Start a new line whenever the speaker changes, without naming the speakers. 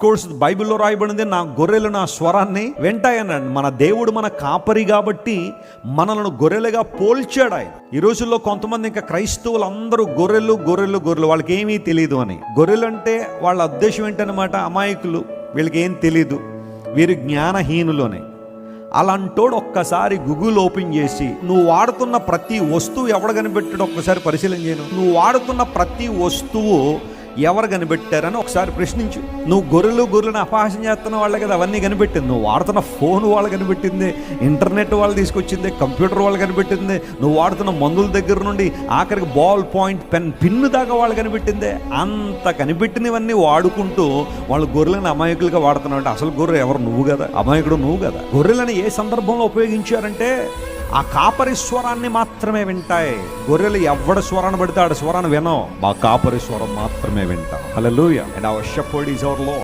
Course బైబిల్లో రాయబడింది, నా గొర్రెలు నా స్వరాన్ని వింటాయన్నాడు. మన దేవుడు మన కాపరి కాబట్టి మనలను గొర్రెలుగా పోల్చాడు ఆయన. ఈ రోజుల్లో కొంతమంది ఇంకా క్రైస్తవులు అందరూ గొర్రెలు గొర్రెలు గొర్రెలు, వాళ్ళకి ఏమీ తెలియదు అని. గొర్రెలు అంటే వాళ్ళ ఉద్దేశం ఏంటన్నమాట, అమాయకులు, వీళ్ళకి ఏం తెలీదు, వీరు జ్ఞానహీనులు అని. అలాంటోడు ఒక్కసారి గూగుల్ ఓపెన్ చేసి నువ్వు వాడుతున్న ప్రతి వస్తువు ఎవడు కనిపెట్టాడు ఒక్కసారి పరిశీలన చేయను. నువ్వు వాడుతున్న ప్రతి వస్తువు ఎవరు కనిపెట్టారని ఒకసారి ప్రశ్నించు. నువ్వు గొర్రెలను అపహాస్యం చేస్తున్న వాళ్ళే కదా అవన్నీ కనిపెట్టింది. నువ్వు వాడుతున్న ఫోన్ వాళ్ళు కనిపెట్టింది, ఇంటర్నెట్ వాళ్ళు తీసుకొచ్చింది, కంప్యూటర్ వాళ్ళు కనిపెట్టింది, నువ్వు వాడుతున్న మందుల దగ్గర నుండి ఆఖరికి బాల్ పాయింట్ పెన్ పిన్ను దాకా వాళ్ళు కనిపెట్టిందే. అంత కనిపెట్టినవన్నీ వాడుకుంటూ వాళ్ళు గొర్రెలను అమాయకులుగా వాడుతున్నావు అంటే అసలు గొర్రె ఎవరు? నువ్వు కదా, అమాయకుడు నువ్వు కదా. గొర్రెలను ఏ సందర్భంలో ఉపయోగించారంటే ఆ కాపరి స్వరాన్ని మాత్రమే వింటాయి. గొర్రెలు ఎవడ స్వరాన్ని పడితే ఆడ స్వరాన్ని వినవు, మా కాపరి స్వరం మాత్రమే వింటాం. Hallelujah. And our shepherd is our lord.